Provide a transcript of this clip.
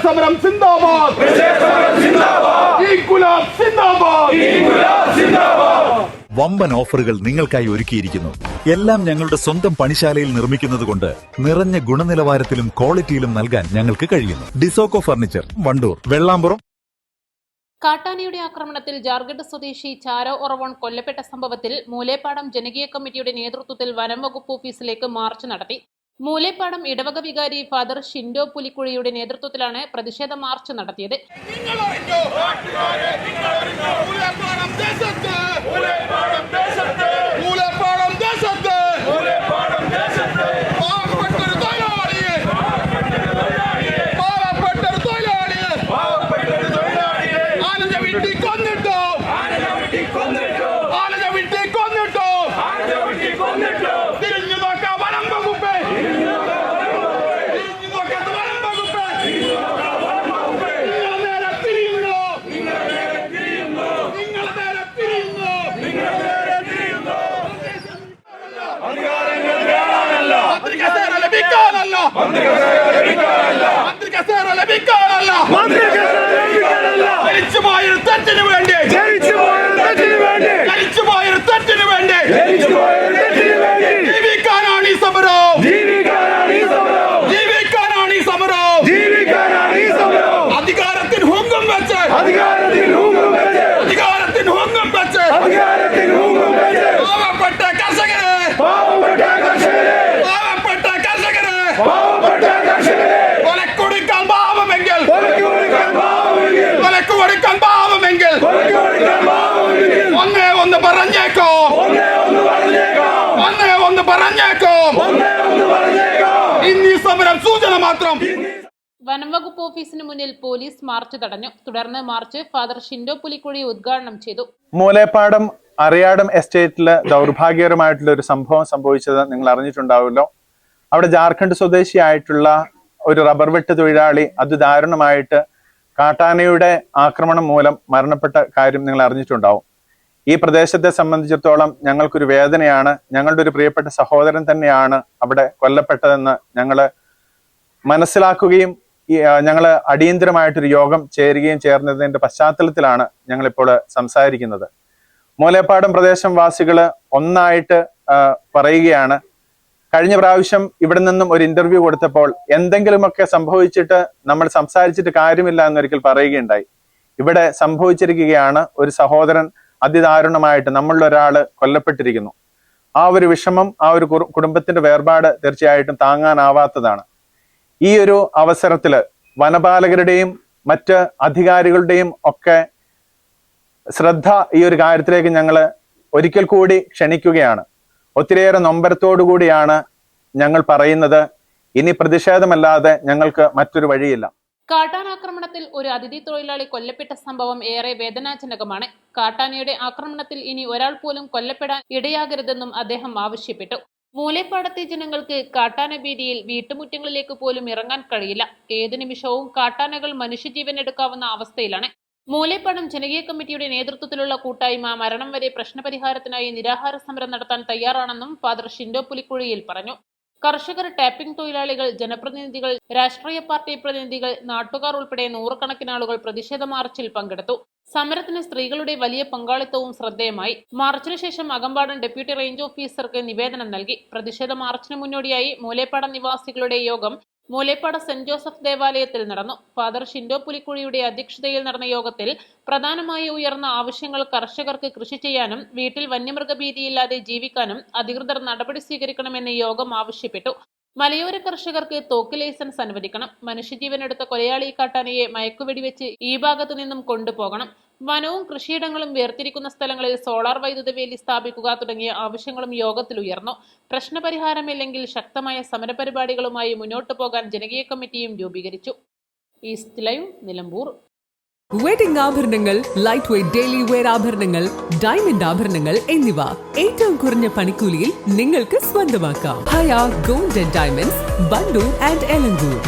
സമരം സിന്ദാബാദ്, ഇൻക്വിലാബ് സിന്ദാബാദ്. വമ്പൻ ഓഫറുകൾ നിങ്ങൾക്കായി ഒരുക്കിയിരിക്കുന്നു. എല്ലാം ഞങ്ങളുടെ സ്വന്തം പണിശാലയിൽ നിർമ്മിക്കുന്നത് കൊണ്ട് നിറഞ്ഞ ഗുണനിലവാരത്തിലും ക്വാളിറ്റിയിലും നൽകാൻ ഞങ്ങൾക്ക് കഴിയുന്നു. ഡിസോക്കോ ഫർണിച്ചർ, വണ്ടൂർ, വെള്ളാമ്പുറം. കാട്ടാനയുടെ ആക്രമണത്തിൽ ജാർഖണ്ഡ് സ്വദേശി ചാരോ ഒറവോൺ കൊല്ലപ്പെട്ട സംഭവത്തിൽ മൂലേപ്പാടം ജനകീയ കമ്മിറ്റിയുടെ നേതൃത്വത്തിൽ വനം വകുപ്പ് ഓഫീസിലേക്ക് മാർച്ച് നടത്തി. മൂലേപ്പാടം ഇടവക വികാരി ഫാദർ ഷിൻഡോ പുലിക്കുഴിയുടെ നേതൃത്വത്തിലാണ് പ്രതിഷേധ മാർച്ച് നടത്തിയത്. വനം വകുപ്പ് ഓഫീസിന് മുന്നിൽ പോലീസ് മാർച്ച് തടഞ്ഞു. തുടർന്ന് മാർച്ച് ഫാദർ ഷിൻഡോ പുലിക്കുഴി ഉദ്ഘാടനം ചെയ്തു. മൂലേപ്പാടം അറിയാടം എസ്റ്റേറ്റില് ദൗർഭാഗ്യകരമായിട്ടുള്ള ഒരു സംഭവം സംഭവിച്ചത് നിങ്ങൾ അറിഞ്ഞിട്ടുണ്ടാവുമല്ലോ. അവിടെ ജാർഖണ്ഡ് സ്വദേശിയായിട്ടുള്ള ഒരു റബ്ബർ വെട്ട് തൊഴിലാളി അതിദാരുണമായിട്ട് കാട്ടാനയുടെ ആക്രമണം മൂലം മരണപ്പെട്ട കാര്യം നിങ്ങൾ അറിഞ്ഞിട്ടുണ്ടാവും. ഈ പ്രദേശത്തെ സംബന്ധിച്ചിടത്തോളം ഞങ്ങൾക്കൊരു വേദനയാണ്. ഞങ്ങളുടെ ഒരു പ്രിയപ്പെട്ട സഹോദരൻ തന്നെയാണ് അവിടെ കൊല്ലപ്പെട്ടതെന്ന് ഞങ്ങള് മനസ്സിലാക്കുകയും ഞങ്ങൾ അടിയന്തരമായിട്ടൊരു യോഗം ചേർന്നതിന്റെ പശ്ചാത്തലത്തിലാണ് ഞങ്ങളിപ്പോൾ സംസാരിക്കുന്നത്. മൂലേപ്പാടം പ്രദേശം വാസികള് ഒന്നായിട്ട് പറയുകയാണ്, കഴിഞ്ഞ പ്രാവശ്യം ഇവിടെ നിന്നും ഒരു ഇന്റർവ്യൂ കൊടുത്തപ്പോൾ എന്തെങ്കിലുമൊക്കെ സംഭവിച്ചിട്ട് നമ്മൾ സംസാരിച്ചിട്ട് കാര്യമില്ല എന്നൊരിക്കൽ പറയുകയുണ്ടായി. ഇവിടെ സംഭവിച്ചിരിക്കുകയാണ്, ഒരു സഹോദരൻ അതിദാരുണമായിട്ട് നമ്മളിൽ ഒരാള് കൊല്ലപ്പെട്ടിരിക്കുന്നു. ആ ഒരു വിഷമം, ആ ഒരു കുടുംബത്തിന്റെ വേർപാട് തീർച്ചയായിട്ടും താങ്ങാനാവാത്തതാണ്. ഈ ഒരു അവസരത്തില് വനപാലകരുടെയും മറ്റ് അധികാരികളുടെയും ഒക്കെ ശ്രദ്ധ ഈ ഒരു കാര്യത്തിലേക്ക് ഞങ്ങൾ ഒരിക്കൽ കൂടി ക്ഷണിക്കുകയാണ്. ഒത്തിരിയേറെ നൊമ്പരത്തോടു കൂടിയാണ് ഞങ്ങൾ പറയുന്നത്, ഇനി പ്രതിഷേധമല്ലാതെ ഞങ്ങൾക്ക് മറ്റൊരു വഴിയില്ല. കാട്ടാനാക്രമണത്തിൽ ഒരു അതിഥി തൊഴിലാളി കൊല്ലപ്പെട്ട സംഭവം ഏറെ വേദനാജനകമാണ്. കാട്ടാനയുടെ ആക്രമണത്തിൽ ഇനി ഒരാൾ പോലും കൊല്ലപ്പെടാൻ ഇടയാകരുതെന്നും അദ്ദേഹം ആവശ്യപ്പെട്ടു. മൂലേപ്പാടത്തെ ജനങ്ങൾക്ക് കാട്ടാന ഭീതിയിൽ വീട്ടുമുറ്റങ്ങളിലേക്ക് പോലും ഇറങ്ങാൻ കഴിയില്ല. ഏതു നിമിഷവും കാട്ടാനകൾ മനുഷ്യജീവൻ എടുക്കാവുന്ന അവസ്ഥയിലാണ്. മൂലേപ്പാടം ജനകീയ കമ്മിറ്റിയുടെ നേതൃത്വത്തിലുള്ള കൂട്ടായ്മ മരണം വരെ പ്രശ്നപരിഹാരത്തിനായി നിരാഹാര സമരം നടത്താൻ തയ്യാറാണെന്നും ഫാദർ ഷിൻഡോ പുലിക്കുഴിയിൽ പറഞ്ഞു. കർഷകർ, ടാപ്പിംഗ് തൊഴിലാളികൾ, ജനപ്രതിനിധികൾ, രാഷ്ട്രീയ പാർട്ടി പ്രതിനിധികൾ, നാട്ടുകാർ ഉൾപ്പെടെ നൂറുകണക്കിന് ആളുകൾ പ്രതിഷേധ മാർച്ചിൽ പങ്കെടുത്തു. സമരത്തിന് സ്ത്രീകളുടെ വലിയ പങ്കാളിത്തവും ശ്രദ്ധേയമായി. മാർച്ചിനു ശേഷം അകമ്പാടം ഡെപ്യൂട്ടി റേഞ്ച് ഓഫീസർക്ക് നിവേദനം നൽകി. പ്രതിഷേധ മാർച്ചിന് മുന്നോടിയായി മൂലേപ്പാടം നിവാസികളുടെ യോഗം മൂലേപ്പാട സെന്റ് ജോസഫ് ദേവാലയത്തിൽ നടന്നു. ഫാദർ ഷിൻഡോ പുലിക്കുഴിയുടെ അധ്യക്ഷതയിൽ നടന്ന യോഗത്തിൽ പ്രധാനമായി ഉയർന്ന ആവശ്യങ്ങൾ കർഷകർക്ക് കൃഷി ചെയ്യാനും വീട്ടിൽ വന്യമൃഗഭീതിയില്ലാതെ ജീവിക്കാനും അധികൃതർ നടപടി സ്വീകരിക്കണമെന്ന് യോഗം ആവശ്യപ്പെട്ടു. മലയോര കർഷകർക്ക് തോക്ക് ലൈസൻസ് അനുവദിക്കണം. മനുഷ്യജീവനെടുത്ത കൊലയാളി കാട്ടാനയെ മയക്കുവെടിവെച്ച് ഈ ഭാഗത്തു നിന്നും കൊണ്ടുപോകണം. വനവും കൃഷിയിടങ്ങളും വേർതിരിക്കുന്ന സ്ഥലങ്ങളിൽ സോളാർ വൈദ്യുത വേലി സ്ഥാപിക്കുക തുടങ്ങിയ ആവശ്യങ്ങളും യോഗത്തിൽ ഉയർന്നു. പ്രശ്നപരിഹാരമില്ലെങ്കിൽ ശക്തമായ സമരപരിപാടികളുമായി മുന്നോട്ടു പോകാൻ ജനകീയ കമ്മിറ്റിയും രൂപീകരിച്ചു. East Live, Nilambur. വെഡിംഗ് ആഭരണങ്ങൾ, ലൈറ്റ് വെയ്റ്റ് ഡെയിലി വെയർ ആഭരണങ്ങൾ, ഡയമണ്ട് ആഭരണങ്ങൾ എന്നിവ ഏറ്റവും കുറഞ്ഞ പണിക്കൂലിയിൽ നിങ്ങൾക്ക് സ്വന്തമാക്കാം. Haya gold and diamonds, Bandur and Elankur.